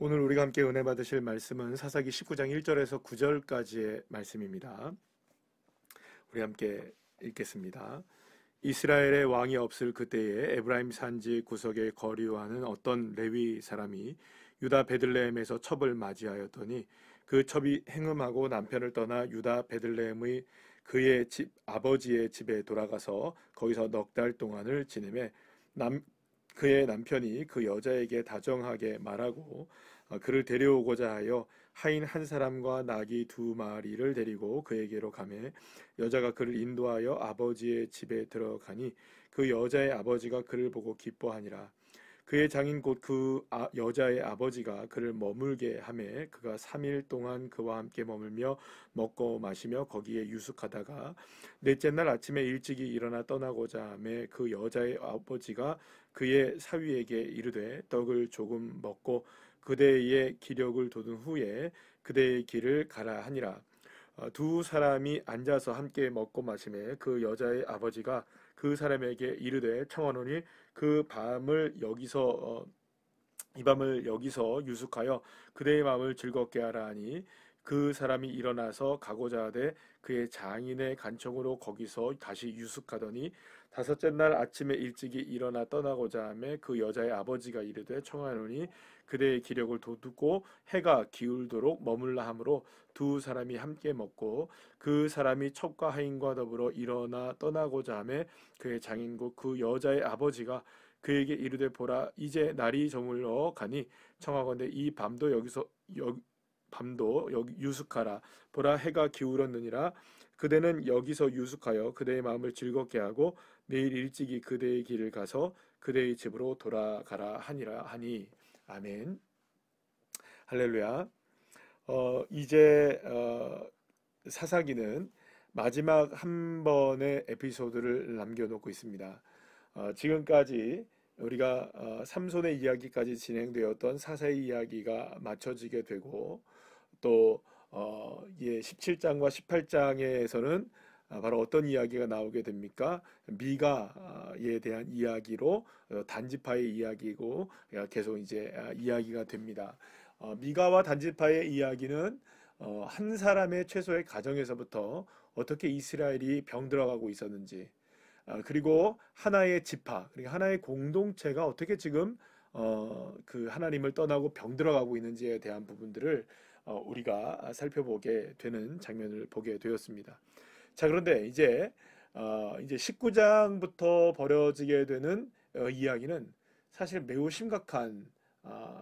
오늘 우리가 함께 은혜 받으실 말씀은 사사기 19장 1절에서 9절까지의 말씀입니다. 우리 함께 읽겠습니다. 이스라엘의 왕이 없을 그때에 에브라임 산지 구석에 거류하는 어떤 레위 사람이 유다 베들레헴에서 첩을 맞이하였더니 그 첩이 행음하고 남편을 떠나 유다 베들레헴의 그의 집 아버지의 집에 돌아가서 거기서 넉 달 동안을 지내매 그의 남편이 그 여자에게 다정하게 말하고 그를 데려오고자 하여 하인 한 사람과 나귀 두 마리를 데리고 그에게로 가매 여자가 그를 인도하여 아버지의 집에 들어가니 그 여자의 아버지가 그를 보고 기뻐하니라. 그의 장인 곧 그 여자의 아버지가 그를 머물게 하매 그가 3일 동안 그와 함께 머물며 먹고 마시며 거기에 유숙하다가 넷째 날 아침에 일찍이 일어나 떠나고자 하매 그 여자의 아버지가 그의 사위에게 이르되 떡을 조금 먹고 그대의 기력을 돋은 후에 그대의 길을 가라 하니라. 두 사람이 앉아서 함께 먹고 마시매 그 여자의 아버지가 그 사람에게 이르되 청하노니 이 밤을 여기서 유숙하여 그대의 마음을 즐겁게 하라 하니 그 사람이 일어나서 가고자 하되 그의 장인의 간청으로 거기서 다시 유숙하더니 다섯째 날 아침에 일찍이 일어나 떠나고자 하매 그 여자의 아버지가 이르되 청하노니 그대의 기력을 돋우고 해가 기울도록 머물라 하므로 두 사람이 함께 먹고 그 사람이 첩과 하인과 더불어 일어나 떠나고자 하매 그의 장인고 그 여자의 아버지가 그에게 이르되 보라 이제 날이 저물어 가니 청하건대 이 밤도 여기 유숙하라. 보라 해가 기울었느니라. 그대는 여기서 유숙하여 그대의 마음을 즐겁게 하고 내일 일찍이 그대의 길을 가서 그대의 집으로 돌아가라 하니라 하니. 아멘. 할렐루야. 이제 사사기는 마지막 한 번의 에피소드를 남겨놓고 있습니다. 지금까지 우리가 삼손의 이야기까지 진행되었던 사사의 이야기가 맞춰지게 되고 또 17장과 18장에서는 바로 어떤 이야기가 나오게 됩니까? 미가에 대한 이야기로 단지파의 이야기고 계속 이제 이야기가 됩니다. 미가와 단지파의 이야기는 한 사람의 최소의 가정에서부터 어떻게 이스라엘이 병들어가고 있었는지 그리고 하나의 지파, 그러니까 하나의 공동체가 어떻게 지금 그 하나님을 떠나고 병들어가고 있는지에 대한 부분들을 우리가 살펴보게 되는 장면을 보게 되었습니다. 자, 그런데 이제 19장부터 벌어지게 되는 이야기는 사실 매우 심각한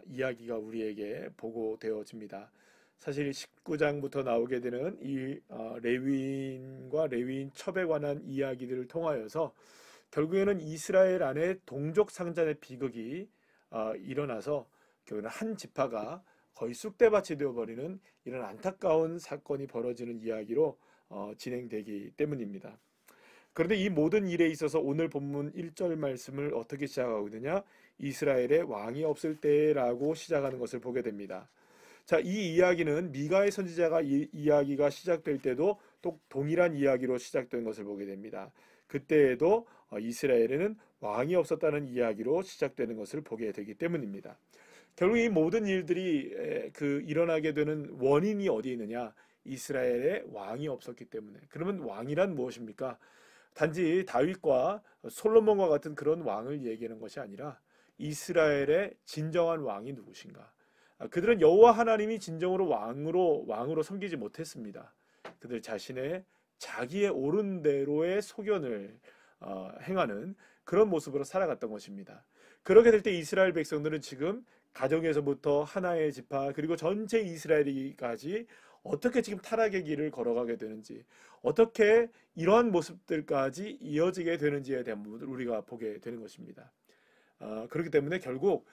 이야기가 우리에게 보고되어집니다. 사실 19장부터 나오게 되는 이 레위인과 레위인 첩에 관한 이야기들을 통하여서 결국에는 이스라엘 안에 동족 상잔의 비극이 일어나서 결국에는 한 지파가 거의 쑥대밭이 되어버리는 이런 안타까운 사건이 벌어지는 이야기로 진행되기 때문입니다. 그런데 이 모든 일에 있어서 오늘 본문 1절 말씀을 어떻게 시작하고 있느냐? 이스라엘의 왕이 없을 때라고 시작하는 것을 보게 됩니다. 자, 이 이야기는 미가의 선지자가 이야기가 시작될 때도 또 동일한 이야기로 시작된 것을 보게 됩니다. 그때에도 이스라엘에는 왕이 없었다는 이야기로 시작되는 것을 보게 되기 때문입니다. 결국 이 모든 일들이 일어나게 되는 원인이 어디에 있느냐? 이스라엘에 왕이 없었기 때문에. 그러면 왕이란 무엇입니까? 단지 다윗과 솔로몬과 같은 그런 왕을 얘기하는 것이 아니라 이스라엘의 진정한 왕이 누구신가? 그들은 여호와 하나님이 진정으로 왕으로 섬기지 못했습니다. 그들 자신의 자기의 옳은 대로의 소견을 행하는 그런 모습으로 살아갔던 것입니다. 그렇게 될 때 이스라엘 백성들은 지금 가정에서부터 하나의 지파 그리고 전체 이스라엘이까지 어떻게 지금 타락의 길을 걸어가게 되는지 어떻게 이러한 모습들까지 이어지게 되는지에 대한 부분을 우리가 보게 되는 것입니다. 그렇기 때문에 결국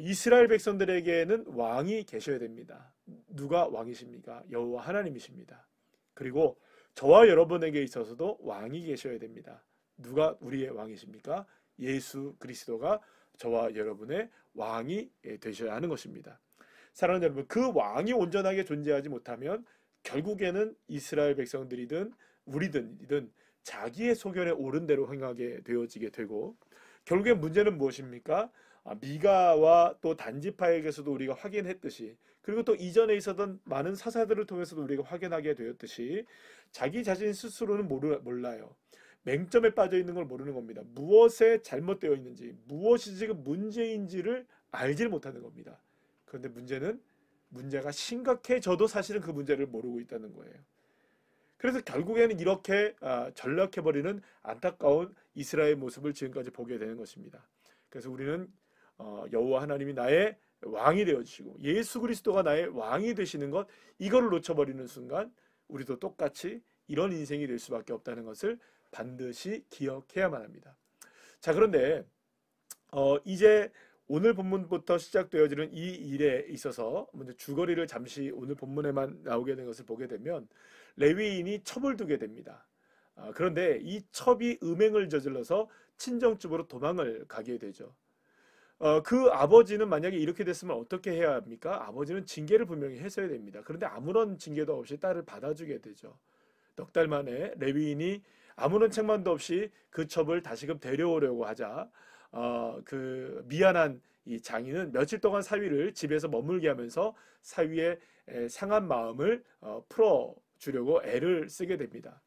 이스라엘 백성들에게는 왕이 계셔야 됩니다. 누가 왕이십니까? 여호와 하나님이십니다. 그리고 저와 여러분에게 있어서도 왕이 계셔야 됩니다. 누가 우리의 왕이십니까? 예수 그리스도가 저와 여러분의 왕이 되셔야 하는 것입니다. 사랑하는 여러분, 그 왕이 온전하게 존재하지 못하면 결국에는 이스라엘 백성들이든 우리들이든 자기의 소견에 옳은 대로 행하게 되어지게 되고 결국에 문제는 무엇입니까? 미가와 또 단지파에게서도 우리가 확인했듯이, 그리고 또 이전에 있었던 많은 사사들을 통해서도 우리가 확인하게 되었듯이, 자기 자신 스스로는 몰라요. 맹점에 빠져 있는 걸 모르는 겁니다. 무엇에 잘못되어 있는지, 무엇이 지금 문제인지를 알질 못하는 겁니다. 그런데 문제가 심각해져도 사실은 그 문제를 모르고 있다는 거예요. 그래서 결국에는 이렇게 전락해버리는 안타까운 이스라엘 모습을 지금까지 보게 되는 것입니다. 그래서 우리는 여호와 하나님이 나의 왕이 되어주시고 예수 그리스도가 나의 왕이 되시는 것, 이거를 놓쳐버리는 순간 우리도 똑같이 이런 인생이 될 수밖에 없다는 것을 반드시 기억해야만 합니다. 자, 그런데 이제 오늘 본문부터 시작되어지는 이 일에 있어서 먼저 주거리를 잠시 오늘 본문에만 나오게 된 것을 보게 되면 레위인이 첩을 두게 됩니다. 그런데 이 첩이 음행을 저질러서 친정집으로 도망을 가게 되죠. 그 아버지는 만약에 이렇게 됐으면 어떻게 해야 합니까? 아버지는 징계를 분명히 했어야 됩니다. 그런데 아무런 징계도 없이 딸을 받아주게 되죠. 넉 달 만에 레위인이 아무런 책망도 없이 그 첩을 다시금 데려오려고 하자 그 미안한 이 장인은 며칠 동안 사위를 집에서 머물게 하면서 사위의 상한 마음을 풀어주려고 애를 쓰게 됩니다.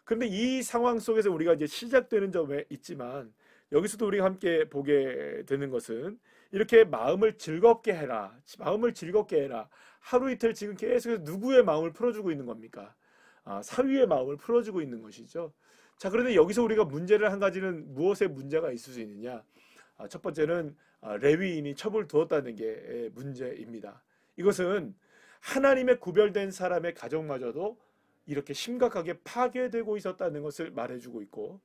그런데 이 상황 속에서 우리가 이제 시작되는 점에 있지만, 여기서도 우리가 함께 보게 되는 것은 이렇게 마음을 즐겁게 해라, 마음을 즐겁게 해라. 하루 이틀 지금 계속해서 누구의 마음을 풀어주고 있는 겁니까? 사위의 마음을 풀어주고 있는 것이죠. 자, 그런데 여기서 우리가 문제를 한 가지는 무엇에 문제가 있을 수 있느냐? 첫 번째는 레위인이 첩을 두었다는 게 문제입니다. 이것은 하나님의 구별된 사람의 가정마저도 이렇게 심각하게 파괴되고 있었다는 것을 말해주고 있고,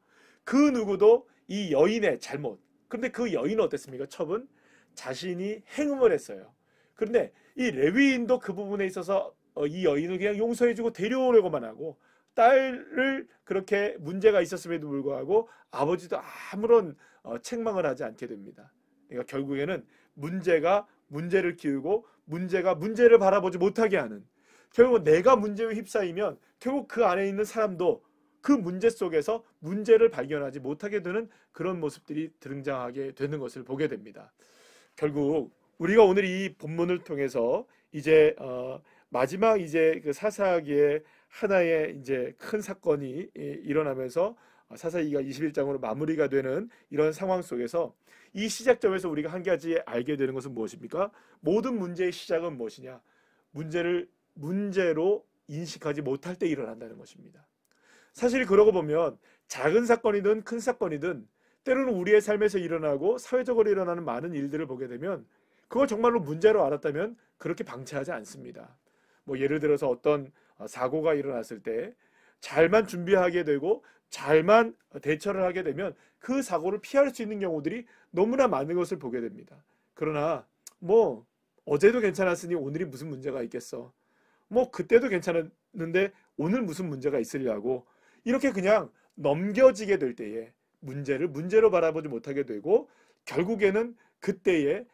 그 누구도 이 여인의 잘못, 그런데 그 여인은 어땠습니까? 첩은 자신이 행음을 했어요. 그런데 이 레위인도 그 부분에 있어서 이 여인을 그냥 용서해주고 데려오려고만 하고, 딸을 그렇게 문제가 있었음에도 불구하고 아버지도 아무런 책망을 하지 않게 됩니다. 그러니까 결국에는 문제가 문제를 키우고 문제가 문제를 바라보지 못하게 하는, 결국 내가 문제에 휩싸이면 결국 그 안에 있는 사람도 그 문제 속에서 문제를 발견하지 못하게 되는 그런 모습들이 등장하게 되는 것을 보게 됩니다. 결국 우리가 오늘 이 본문을 통해서 이제 마지막 이제 그 사사기의 하나의 이제 큰 사건이 일어나면서 사사기가 21장으로 마무리가 되는 이런 상황 속에서 이 시작점에서 우리가 한 가지 알게 되는 것은 무엇입니까? 모든 문제의 시작은 무엇이냐? 문제를 문제로 인식하지 못할 때 일어난다는 것입니다. 사실 그러고 보면 작은 사건이든 큰 사건이든 때로는 우리의 삶에서 일어나고 사회적으로 일어나는 많은 일들을 보게 되면 그걸 정말로 문제로 알았다면 그렇게 방치하지 않습니다. 뭐 예를 들어서 어떤 사고가 일어났을 때 잘만 준비하게 되고 잘만 대처를 하게 되면 그 사고를 피할 수 있는 경우들이 너무나 많은 것을 보게 됩니다. 그러나 뭐 어제도 괜찮았으니 오늘이 무슨 문제가 있겠어. 뭐 그때도 괜찮았는데 오늘 무슨 문제가 있으려고 이렇게 그냥 넘겨지게 될 때에 문제를 문제로 바라보지 못하게 되고 결국에는 그때에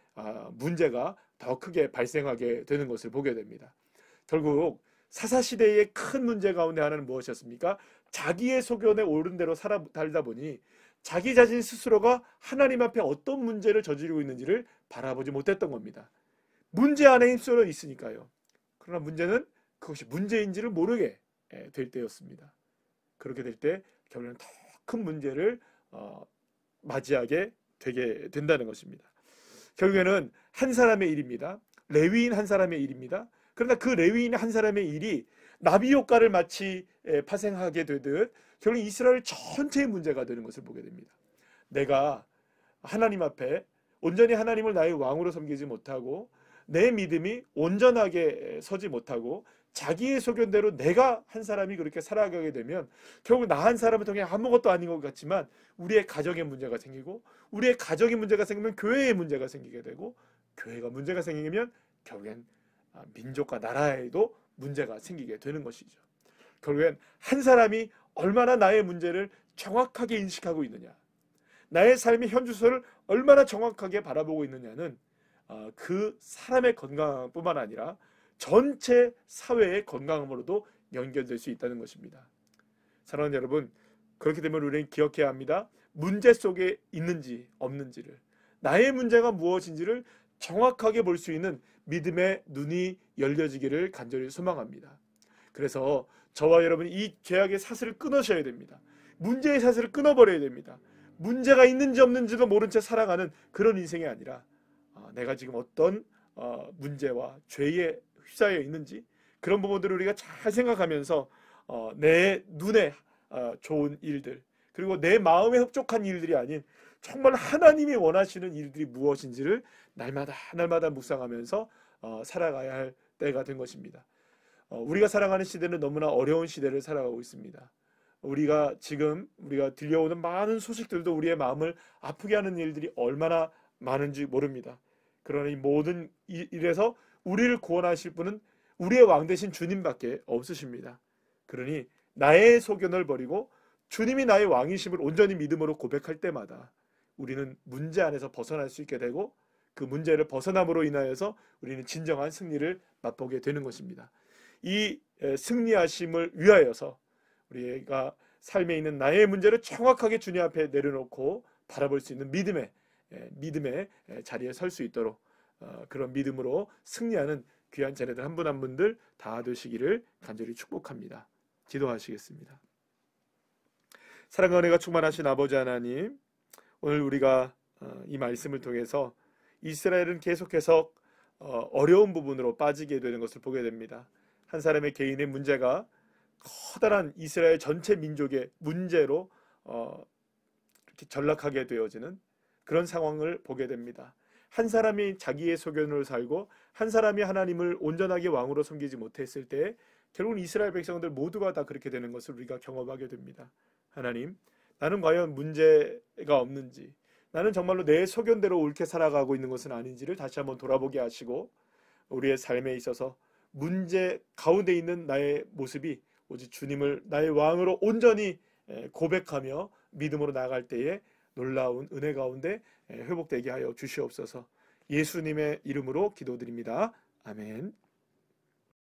문제가 더 크게 발생하게 되는 것을 보게 됩니다. 결국 사사시대의 큰 문제 가운데 하나는 무엇이었습니까? 자기의 소견에 옳은 대로 살다 보니 자기 자신 스스로가 하나님 앞에 어떤 문제를 저지르고 있는지를 바라보지 못했던 겁니다. 문제 안에 휩쓸려 있으니까요. 그러나 문제는 그것이 문제인지를 모르게 될 때였습니다. 그렇게 될 때 결국에는 더 큰 문제를 맞이하게 되게 된다는 것입니다. 결국에는 한 사람의 일입니다. 레위인 한 사람의 일입니다. 그러나 그 레위인 한 사람의 일이 나비 효과를 마치 파생하게 되듯 결국 이스라엘 전체의 문제가 되는 것을 보게 됩니다. 내가 하나님 앞에 온전히 하나님을 나의 왕으로 섬기지 못하고 내 믿음이 온전하게 서지 못하고 자기의 소견대로 내가 한 사람이 그렇게 살아가게 되면 결국 나 한 사람을 통해 아무것도 아닌 것 같지만 우리의 가정에 문제가 생기고 우리의 가정에 문제가 생기면 교회에 문제가 생기게 되고 교회가 문제가 생기면 결국엔 민족과 나라에도 문제가 생기게 되는 것이죠. 결국엔 한 사람이 얼마나 나의 문제를 정확하게 인식하고 있느냐, 나의 삶의 현주소를 얼마나 정확하게 바라보고 있느냐는 그 사람의 건강뿐만 아니라 전체 사회의 건강으로도 연결될 수 있다는 것입니다. 사랑하는 여러분, 그렇게 되면 우리는 기억해야 합니다. 문제 속에 있는지 없는지를, 나의 문제가 무엇인지를 정확하게 볼 수 있는 믿음의 눈이 열려지기를 간절히 소망합니다. 그래서 저와 여러분이 이 죄악의 사슬을 끊으셔야 됩니다. 문제의 사슬을 끊어버려야 됩니다. 문제가 있는지 없는지도 모른 채 살아가는 그런 인생이 아니라 내가 지금 어떤 문제와 죄에 휩싸여 있는지 그런 부분들을 우리가 잘 생각하면서 내 눈에 좋은 일들, 그리고 내 마음에 흡족한 일들이 아닌 정말 하나님이 원하시는 일들이 무엇인지를 날마다 묵상하면서 살아가야 할 때가 된 것입니다. 우리가 살아가는 시대는 너무나 어려운 시대를 살아가고 있습니다. 우리가 들려오는 많은 소식들도 우리의 마음을 아프게 하는 일들이 얼마나 많은지 모릅니다. 그러나 이 모든 일에서 우리를 구원하실 분은 우리의 왕 되신 주님밖에 없으십니다. 그러니 나의 소견을 버리고 주님이 나의 왕이심을 온전히 믿음으로 고백할 때마다 우리는 문제 안에서 벗어날 수 있게 되고, 그 문제를 벗어남으로 인하여서 우리는 진정한 승리를 맛보게 되는 것입니다. 이 승리하심을 위하여서 우리가 삶에 있는 나의 문제를 정확하게 주님 앞에 내려놓고 바라볼 수 있는 믿음의 자리에 설 수 있도록 그런 믿음으로 승리하는 귀한 자녀들 한 분 한 분들 다 되시기를 간절히 축복합니다. 기도하시겠습니다. 사랑과 은혜가 충만하신 아버지 하나님, 오늘 우리가 이 말씀을 통해서 이스라엘은 계속해서 어려운 부분으로 빠지게 되는 것을 보게 됩니다. 한 사람의 개인의 문제가 커다란 이스라엘 전체 민족의 문제로 이렇게 전락하게 되어지는 그런 상황을 보게 됩니다. 한 사람이 자기의 소견으로 살고 한 사람이 하나님을 온전하게 왕으로 섬기지 못했을 때 결국은 이스라엘 백성들 모두가 다 그렇게 되는 것을 우리가 경험하게 됩니다. 하나님, 나는 과연 문제가 없는지, 나는 정말로 내 소견대로 옳게 살아가고 있는 것은 아닌지를 다시 한번 돌아보게 하시고, 우리의 삶에 있어서 문제 가운데 있는 나의 모습이 오직 주님을 나의 왕으로 온전히 고백하며 믿음으로 나아갈 때에 놀라운 은혜 가운데 회복되게 하여 주시옵소서. 예수님의 이름으로 기도드립니다. 아멘.